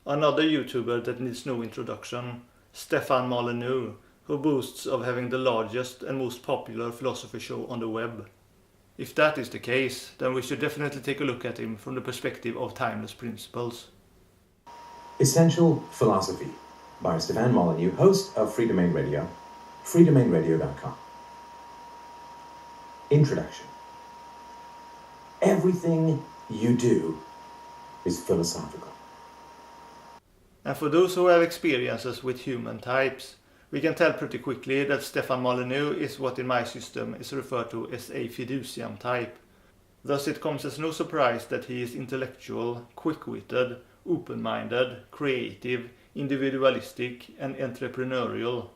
another YouTuber that needs no introduction, Stefan Molyneux, who boasts of having the largest and most popular philosophy show on the web. If that is the case, then we should definitely take a look at him from the perspective of timeless principles. Essential Philosophy by Stefan Molyneux, host of Freedomain Radio, freedomainradio.com. Introduction. Everything you do is philosophical. And for those who have experiences with human types, we can tell pretty quickly that Stefan Molyneux is what in my system is referred to as a fiducian type. Thus it comes as no surprise that he is intellectual, quick-witted, open-minded, creative, individualistic and entrepreneurial.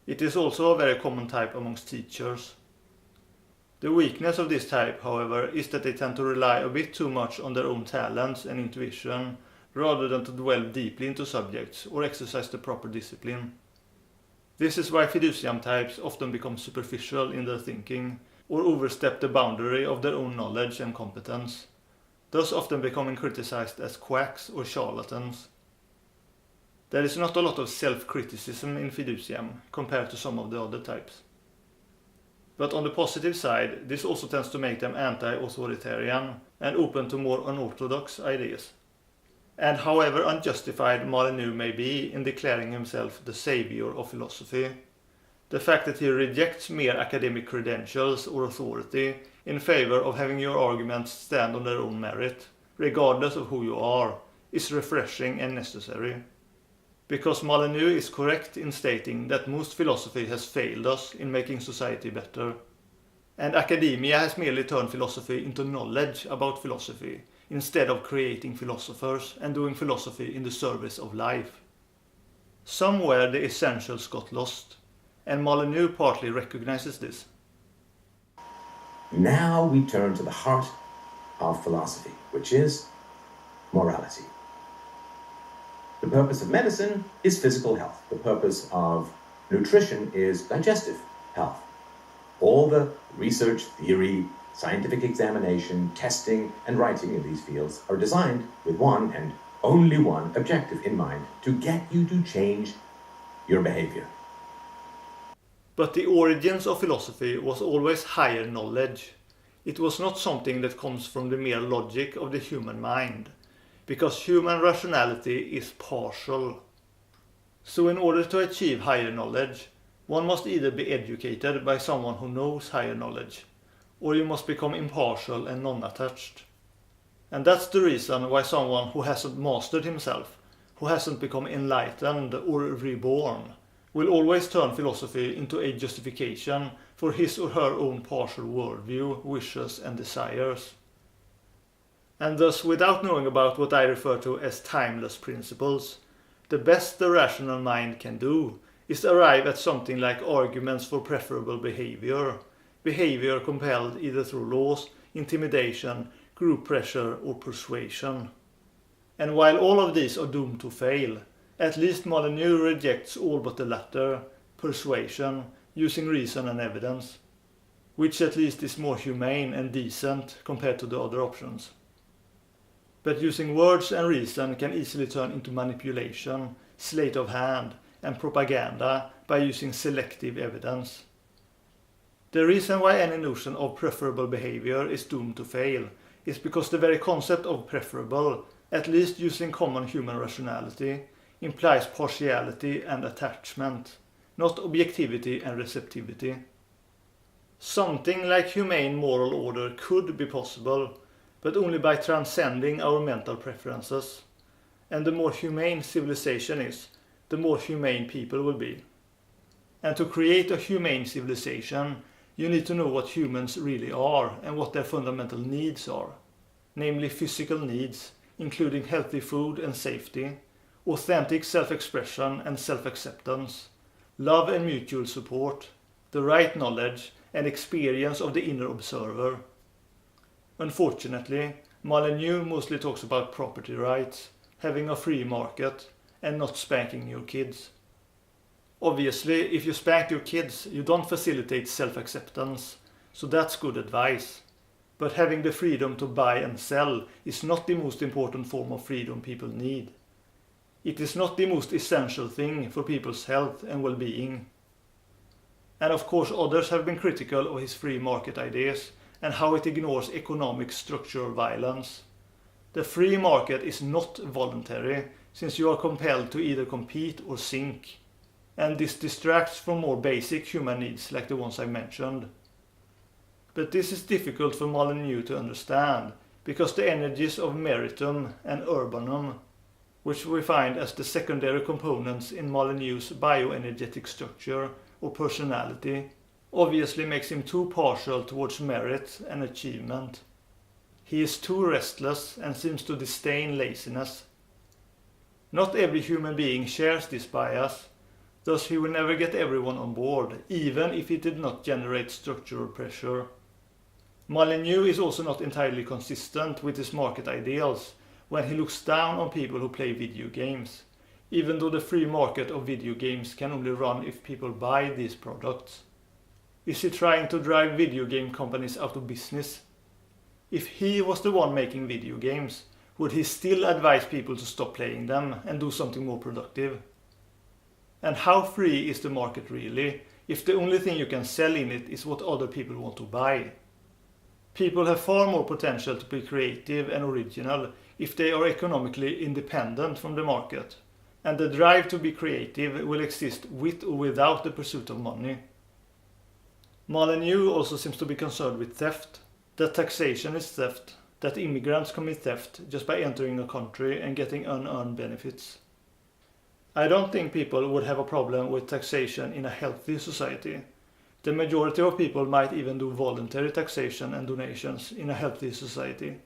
It is also a very common type amongst teachers. The weakness of this type, however, is that they tend to rely a bit too much on their own talents and intuition, rather than to delve deeply into subjects or exercise the proper discipline. This is why fiducian types often become superficial in their thinking, or overstep the boundary of their own knowledge and competence, thus often becoming criticized as quacks or charlatans. There is not a lot of self-criticism in fiducian compared to some of the other types. But on the positive side, this also tends to make them anti-authoritarian and open to more unorthodox ideas. And however unjustified Molyneux may be in declaring himself the savior of philosophy, the fact that he rejects mere academic credentials or authority in favor of having your arguments stand on their own merit, regardless of who you are, is refreshing and necessary. Because Molyneux is correct in stating that most philosophy has failed us in making society better, and academia has merely turned philosophy into knowledge about philosophy, instead of creating philosophers and doing philosophy in the service of life. Somewhere the essentials got lost, and Molyneux partly recognizes this. Now we turn to the heart of philosophy, which is morality. The purpose of medicine is physical health. The purpose of nutrition is digestive health. All the research, theory, scientific examination, testing, and writing in these fields are designed with one and only one objective in mind: to get you to change your behavior. But the origins of philosophy was always higher knowledge. It was not something that comes from the mere logic of the human mind, because human rationality is partial. So in order to achieve higher knowledge, one must either be educated by someone who knows higher knowledge, or you must become impartial and non-attached. And that's the reason why someone who hasn't mastered himself, who hasn't become enlightened or reborn, will always turn philosophy into a justification for his or her own partial worldview, wishes and desires. And thus, without knowing about what I refer to as timeless principles, the best the rational mind can do is arrive at something like arguments for preferable behavior, behavior compelled either through laws, intimidation, group pressure or persuasion. And while all of these are doomed to fail, at least Molyneux rejects all but the latter, persuasion, using reason and evidence, which at least is more humane and decent compared to the other options. But using words and reason can easily turn into manipulation, sleight of hand, and propaganda by using selective evidence. The reason why any notion of preferable behavior is doomed to fail is because the very concept of preferable, at least using common human rationality, implies partiality and attachment, not objectivity and receptivity. Something like humane moral order could be possible, but only by transcending our mental preferences. And the more humane civilization is, the more humane people will be. And to create a humane civilization, you need to know what humans really are and what their fundamental needs are, namely physical needs, including healthy food and safety, authentic self-expression and self-acceptance, love and mutual support, the right knowledge and experience of the inner observer. Unfortunately, Molyneux mostly talks about property rights, having a free market, and not spanking your kids. Obviously, if you spank your kids, you don't facilitate self-acceptance, so that's good advice. But having the freedom to buy and sell is not the most important form of freedom people need. It is not the most essential thing for people's health and well-being. And of course others have been critical of his free market ideas and how it ignores economic structural violence. The free market is not voluntary, since you are compelled to either compete or sink. And this distracts from more basic human needs like the ones I mentioned. But this is difficult for Molyneux to understand, because the energies of meritum and urbanum, which we find as the secondary components in Molyneux's bioenergetic structure or personality, obviously makes him too partial towards merit and achievement. He is too restless and seems to disdain laziness. Not every human being shares this bias, thus he will never get everyone on board, even if it did not generate structural pressure. Molyneux is also not entirely consistent with his market ideals when he looks down on people who play video games, even though the free market of video games can only run if people buy these products. Is he trying to drive video game companies out of business? If he was the one making video games, would he still advise people to stop playing them and do something more productive? And how free is the market really, if the only thing you can sell in it is what other people want to buy? People have far more potential to be creative and original if they are economically independent from the market, and the drive to be creative will exist with or without the pursuit of money. Molyneux also seems to be concerned with theft, that taxation is theft, that immigrants commit theft just by entering a country and getting unearned benefits. I don't think people would have a problem with taxation in a healthy society. The majority of people might even do voluntary taxation and donations in a healthy society.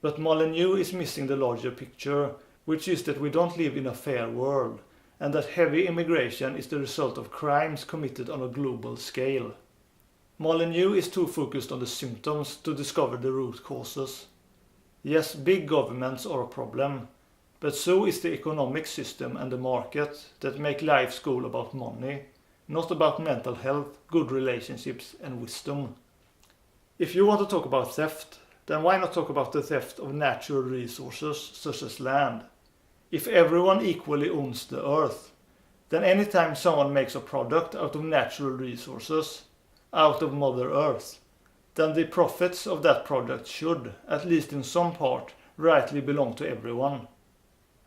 But Molyneux is missing the larger picture, which is that we don't live in a fair world, and that heavy immigration is the result of crimes committed on a global scale. Molyneux is too focused on the symptoms to discover the root causes. Yes, big governments are a problem, but so is the economic system and the market that make life's goal about money, not about mental health, good relationships and wisdom. If you want to talk about theft, then why not talk about the theft of natural resources such as land? If everyone equally owns the earth, then anytime someone makes a product out of natural resources, out of Mother Earth, then the profits of that product should, at least in some part, rightly belong to everyone,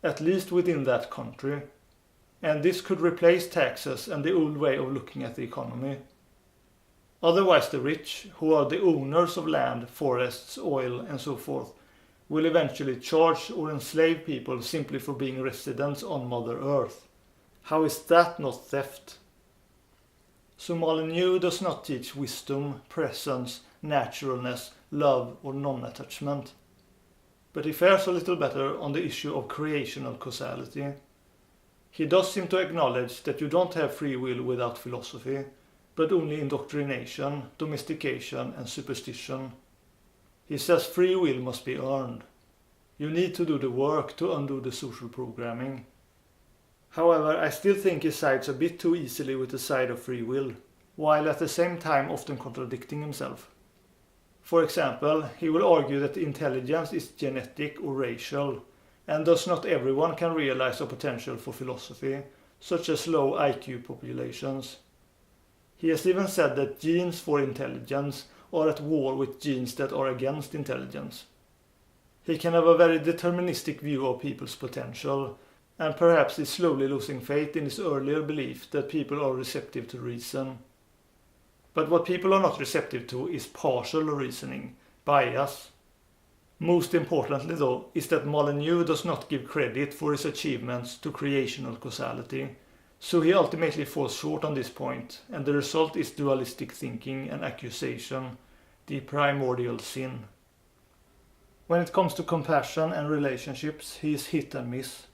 at least within that country. And this could replace taxes and the old way of looking at the economy. Otherwise the rich, who are the owners of land, forests, oil and so forth, will eventually charge or enslave people simply for being residents on Mother Earth. How is that not theft? So Molyneux does not teach wisdom, presence, naturalness, love or non-attachment. But he fares a little better on the issue of creational causality. He does seem to acknowledge that you don't have free will without philosophy, but only indoctrination, domestication and superstition. He says free will must be earned. You need to do the work to undo the social programming. However, I still think he sides a bit too easily with the side of free will, while at the same time often contradicting himself. For example, he will argue that intelligence is genetic or racial, and thus not everyone can realize a potential for philosophy, such as low IQ populations. He has even said that genes for intelligence are at war with genes that are against intelligence. He can have a very deterministic view of people's potential, and perhaps is slowly losing faith in his earlier belief that people are receptive to reason. But what people are not receptive to is partial reasoning, bias. Most importantly though, is that Molyneux does not give credit for his achievements to creational causality, so he ultimately falls short on this point, and the result is dualistic thinking and accusation, the primordial sin. When it comes to compassion and relationships, he is hit and miss.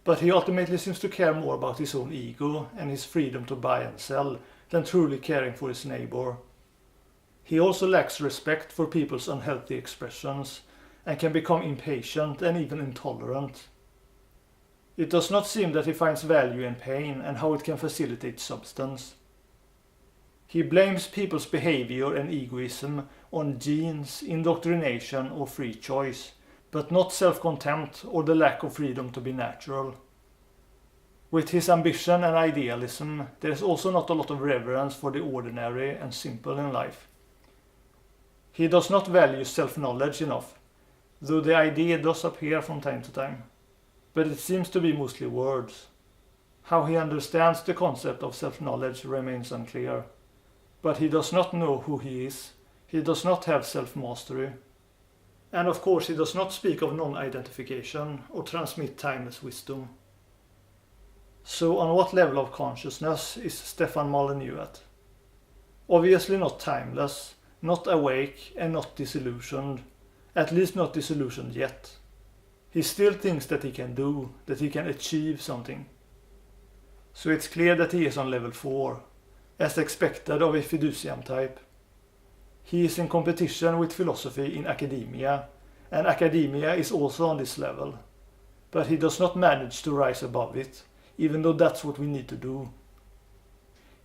But he ultimately seems to care more about his own ego and his freedom to buy and sell than truly caring for his neighbor. He also lacks respect for people's unhealthy expressions and can become impatient and even intolerant. It does not seem that he finds value in pain and how it can facilitate substance. He blames people's behavior and egoism on genes, indoctrination or free choice, but not self-contempt or the lack of freedom to be natural. With his ambition and idealism, there is also not a lot of reverence for the ordinary and simple in life. He does not value self-knowledge enough, though the idea does appear from time to time, but it seems to be mostly words. How he understands the concept of self-knowledge remains unclear, but he does not know who he is, he does not have self-mastery, and of course he does not speak of non-identification or transmit timeless wisdom. So on what level of consciousness is Stefan Molyneux at? Obviously not timeless, not awake and not disillusioned, at least not disillusioned yet. He still thinks that he can do, that he can achieve something. So it's clear that he is on level 4, as expected of a fiducium type. He is in competition with philosophy in academia, and academia is also on this level. But he does not manage to rise above it, even though that's what we need to do.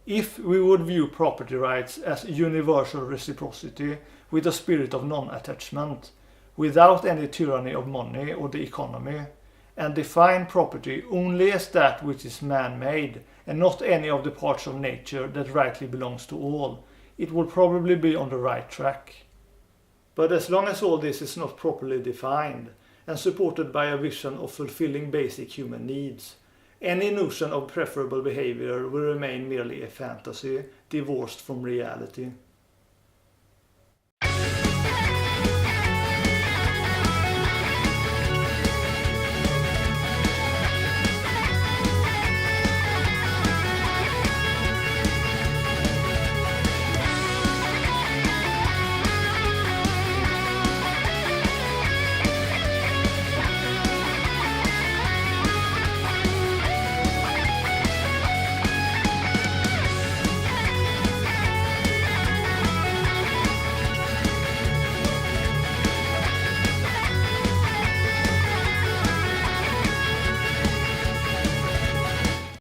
If we would view property rights as universal reciprocity with a spirit of non-attachment, without any tyranny of money or the economy, and define property only as that which is man-made and not any of the parts of nature that rightly belongs to all, it would probably be on the right track. But as long as all this is not properly defined and supported by a vision of fulfilling basic human needs, any notion of preferable behavior will remain merely a fantasy divorced from reality.